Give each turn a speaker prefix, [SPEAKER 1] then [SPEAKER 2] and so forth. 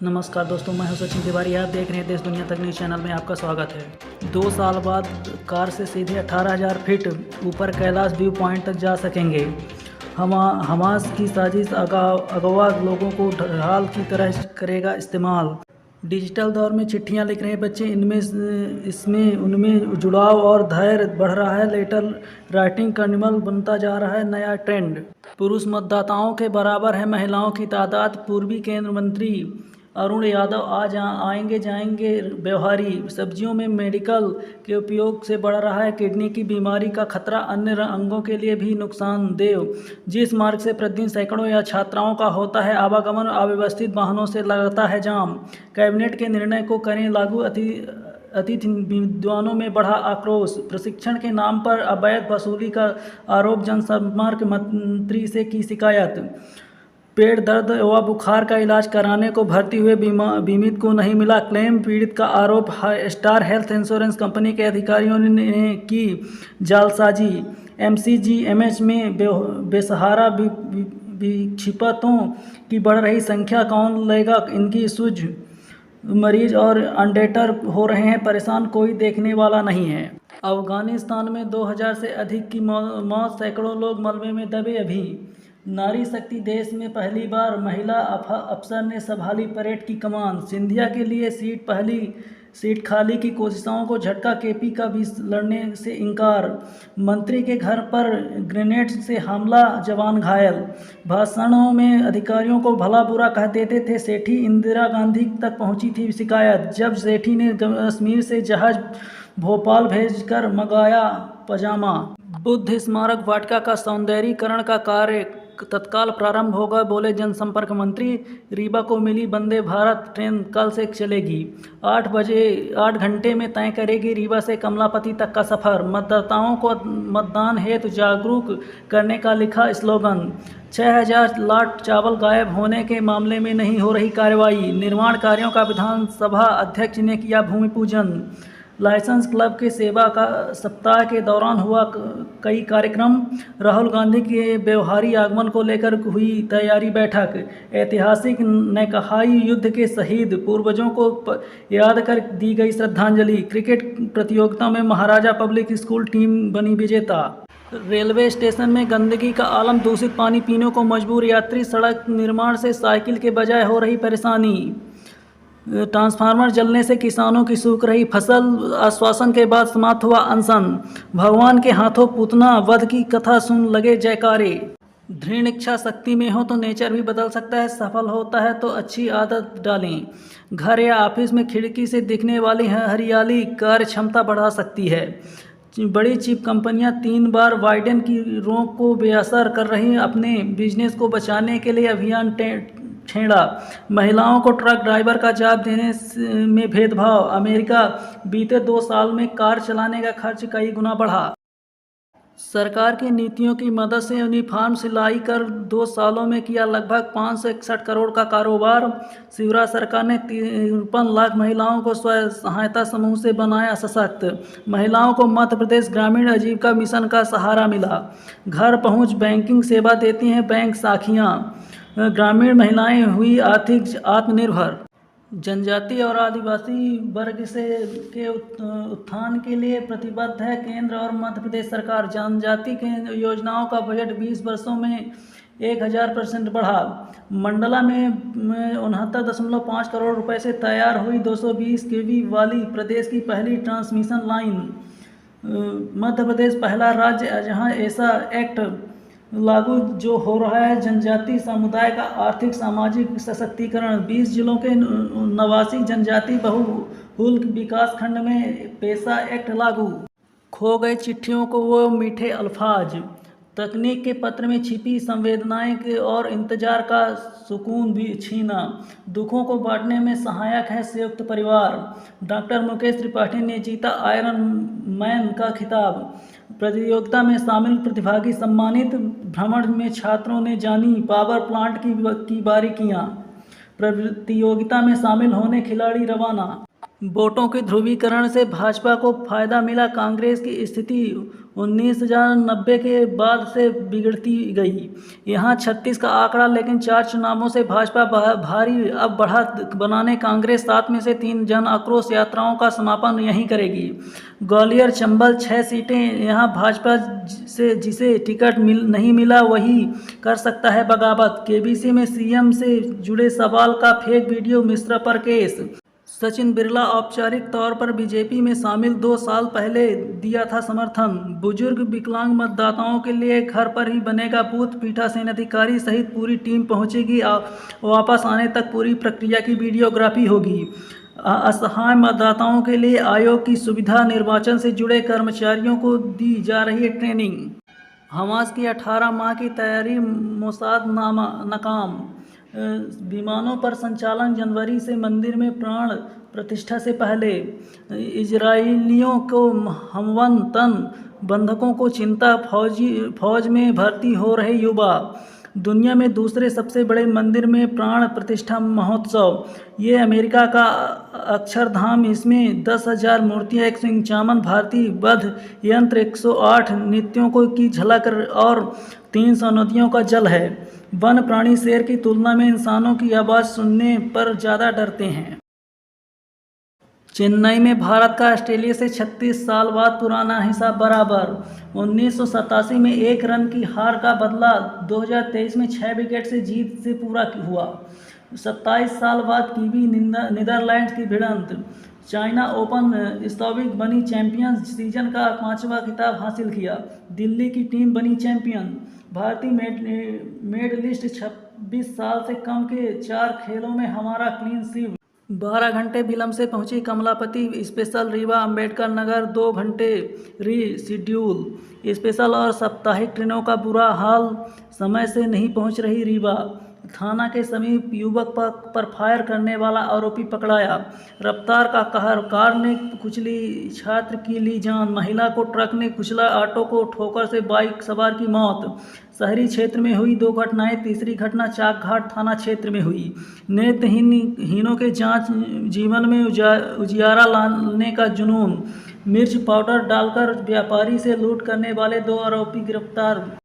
[SPEAKER 1] नमस्कार दोस्तों, मैं हूं सचिन तिवारी। आप देख रहे हैं देश दुनिया तक न्यूज़ चैनल में। आपका स्वागत है। 2 साल बाद कार से सीधे 18,000 फीट ऊपर कैलाश व्यू पॉइंट तक जा सकेंगे। हमास की साजिश अगवा लोगों को ढाल की तरह करेगा इस्तेमाल। डिजिटल दौर में चिट्ठियां लिख रहे बच्चे, उनमें जुड़ाव और धैर्य बढ़ रहा है। लेटर राइटिंग कर्निवल बनता जा रहा है नया ट्रेंड। पुरुष मतदाताओं के बराबर है महिलाओं की तादाद। पूर्वी केंद्र मंत्री अरुण यादव आएंगे जाएंगे व्यवहारी। सब्जियों में मेडिकल के उपयोग से बढ़ रहा है किडनी की बीमारी का खतरा, अन्य अंगों के लिए भी नुकसानदेह। जिस मार्ग से प्रतिदिन सैकड़ों या छात्राओं का होता है आवागमन, अव्यवस्थित वाहनों से लगता है जाम। कैबिनेट के निर्णय को करें लागू, अतिथि विद्वानों में बढ़ा आक्रोश। प्रशिक्षण के नाम पर अवैध वसूली का आरोप, जनसंपर्क मंत्री से की शिकायत। पेट दर्द व बुखार का इलाज कराने को भर्ती हुए बीमित को नहीं मिला क्लेम। पीड़ित का आरोप, स्टार हेल्थ इंश्योरेंस कंपनी के अधिकारियों ने की जालसाजी। एमसीजीएमएच में बेसहारा विक्षिप्तों की बढ़ रही संख्या, कौन लेगा इनकी सूझ। मरीज और अंडेटर हो रहे हैं परेशान, कोई देखने वाला नहीं है। अफगानिस्तान में 2000 से अधिक की मौत, सैकड़ों लोग मलबे में दबे। अभी नारी शक्ति देश में पहली बार महिला अफसर ने संभाली परेड की कमान। सिंधिया के लिए पहली सीट खाली की कोशिशों को झटका, केपी का भी लड़ने से इनकार। मंत्री के घर पर ग्रेनेड से हमला, जवान घायल। भाषणों में अधिकारियों को भला बुरा कह देते थे सेठी। इंदिरा गांधी तक पहुंची थी शिकायत जब सेठी ने कश्मीर से जहाज भोपाल भेजकर मंगाया पजामा। बुद्ध स्मारक वाटिका का सौंदर्यीकरण का कार्य तत्काल प्रारंभ होगा, बोले जनसंपर्क मंत्री। रीवा को मिली वंदे भारत ट्रेन कल से चलेगी। 8 घंटे में तय करेगी रीवा से कमलापति तक का सफर। मतदाताओं को मतदान हेतु जागरूक करने का लिखा स्लोगन। 6000 लाट चावल गायब होने के मामले में नहीं हो रही कार्रवाई। निर्माण कार्यों का विधानसभा अध्यक्ष ने किया भूमि पूजन। लाइसेंस क्लब के सेवा का सप्ताह के दौरान हुआ कई कार्यक्रम। राहुल गांधी के व्यवहारी आगमन को लेकर हुई तैयारी बैठक। ऐतिहासिक नैकहाई युद्ध के शहीद पूर्वजों को याद कर दी गई श्रद्धांजलि। क्रिकेट प्रतियोगिता में महाराजा पब्लिक स्कूल टीम बनी विजेता। रेलवे स्टेशन में गंदगी का आलम, दूषित पानी पीने को मजबूर यात्री। सड़क निर्माण से साइकिल के बजाय हो रही परेशानी। ट्रांसफार्मर जलने से किसानों की सूख रही फसल। आश्वासन के बाद समाप्त हुआ अनशन। भगवान के हाथों पूतना वध की कथा सुन लगे जयकारे। दृढ़ इच्छा शक्ति में हो तो नेचर भी बदल सकता है। सफल होता है तो अच्छी आदत डालें। घर या ऑफिस में खिड़की से दिखने वाली हरियाली कार्य क्षमता बढ़ा सकती है। बड़ी चिप कंपनियां 3 बार बाइडेन की रोक को बेअसर कर रही। अपने बिजनेस को बचाने के लिए अभियान छेड़ा। महिलाओं को ट्रक ड्राइवर का जॉब देने में भेदभाव। अमेरिका बीते 2 साल में कार चलाने का खर्च कई गुना बढ़ा। सरकार की नीतियों की मदद से यूनिफॉर्म सिलाई कर 2 सालों में किया लगभग 561 करोड़ का कारोबार। शिवराज सरकार ने 53 लाख महिलाओं को स्वयं सहायता समूह से बनाया सशक्त। महिलाओं को मध्य प्रदेश ग्रामीण आजीविका मिशन का सहारा मिला। घर पहुंच बैंकिंग सेवा देती हैं बैंक शाखियां। ग्रामीण महिलाएं हुई आर्थिक आत्मनिर्भर। जनजाति और आदिवासी वर्ग के उत्थान के लिए प्रतिबद्ध है केंद्र और मध्य प्रदेश सरकार। जनजाति के योजनाओं का बजट 20 वर्षों में 1000% बढ़ा। मंडला में 69.5 करोड़ रुपए से तैयार हुई 220 kV वाली प्रदेश की पहली ट्रांसमिशन लाइन। मध्य प्रदेश पहला राज्य है जहां ऐसा एक्ट लागू जो हो रहा है। जनजाति समुदाय का आर्थिक सामाजिक सशक्तिकरण। 20 जिलों के 89 जनजाति बहुल विकास खंड में पेशा एक्ट लागू। खो गए चिट्ठियों को वो मीठे अल्फाज। तकनीक के पत्र में छिपी संवेदनाएं और इंतजार का सुकून भी छीना। दुखों को बांटने में सहायक है संयुक्त परिवार। डॉक्टर मुकेश त्रिपाठी ने जीता आयरन मैन का खिताब। प्रतियोगिता में शामिल प्रतिभागी सम्मानित। भ्रमण में छात्रों ने जानी पावर प्लांट की बारीकियां। प्रतियोगिता में शामिल होने खिलाड़ी रवाना। वोटों के ध्रुवीकरण से भाजपा को फायदा मिला, कांग्रेस की स्थिति 19,090 के बाद से बिगड़ती गई। यहाँ 36 का आंकड़ा, लेकिन 4 चुनावों से भाजपा भारी अब बढ़त बनाने कांग्रेस 7 में से 3 जन आक्रोश यात्राओं का समापन यहीं करेगी। ग्वालियर चंबल 6 सीटें, यहाँ भाजपा से जिसे टिकट नहीं मिला वही कर सकता है बगावत। केबीसी में सीएम से जुड़े सवाल का फेक वीडियो, मिश्रा पर केस। सचिन बिरला औपचारिक तौर पर बीजेपी में शामिल, 2 साल पहले दिया था समर्थन। बुजुर्ग विकलांग मतदाताओं के लिए घर पर ही बनेगा बूथ, पीठासीन अधिकारी सहित पूरी टीम पहुंचेगी। वापस आने तक पूरी प्रक्रिया की वीडियोग्राफी होगी। असहाय मतदाताओं के लिए आयोग की सुविधा, निर्वाचन से जुड़े कर्मचारियों को दी जा रही है ट्रेनिंग। हमास की 18 माह की तैयारी मोसाद नाकाम। विमानों पर संचालन जनवरी से, मंदिर में प्राण प्रतिष्ठा से पहले। इजरायलियों को हमवन तन, बंधकों को चिंता, फौज में भर्ती हो रहे युवा। दुनिया में दूसरे सबसे बड़े मंदिर में प्राण प्रतिष्ठा महोत्सव। ये अमेरिका का अक्षरधाम, इसमें 10,000 मूर्तियाँ, 151 भारतीय वध यंत्र, 108 नृत्यों की झलक और 300 नदियों का जल है। वन प्राणी शेर की तुलना में इंसानों की आवाज़ सुनने पर ज़्यादा डरते हैं। चेन्नई में भारत का ऑस्ट्रेलिया से 36 साल बाद पुराना हिसाब बराबर। 1987 में 1 रन की हार का बदला 2023 में 6 विकेट से जीत से पूरा हुआ। 27 साल बाद कीवी नीदरलैंड्स की भिड़ंत। चाइना ओपन स्टॉविक बनी चैंपियन, सीजन का 5वां खिताब हासिल किया। दिल्ली की टीम बनी चैंपियन। भारतीय मेडलिस्ट 26 साल से कम के 4 खेलों में हमारा क्लीन स्वीप। 12 घंटे विलंब से पहुंची कमलापति स्पेशल, रीवा अंबेडकर नगर 2 घंटे रीशेड्यूल। स्पेशल और साप्ताहिक ट्रेनों का बुरा हाल, समय से नहीं पहुंच रही रीवा। थाना के समीप युवक पर फायर करने वाला आरोपी पकड़ाया। रफ्तार का कहर, कार ने कुचली छात्र की ली जान। महिला को ट्रक ने कुचला, ऑटो को ठोकर से बाइक सवार की मौत। शहरी क्षेत्र में हुई 2 घटनाएं, तीसरी घटना चाकघाट थाना क्षेत्र में हुई। नेत्रहीनों के जांच जीवन में उजियारा लाने का जुनून। मिर्च पाउडर डालकर व्यापारी से लूट करने वाले 2 आरोपी गिरफ्तार।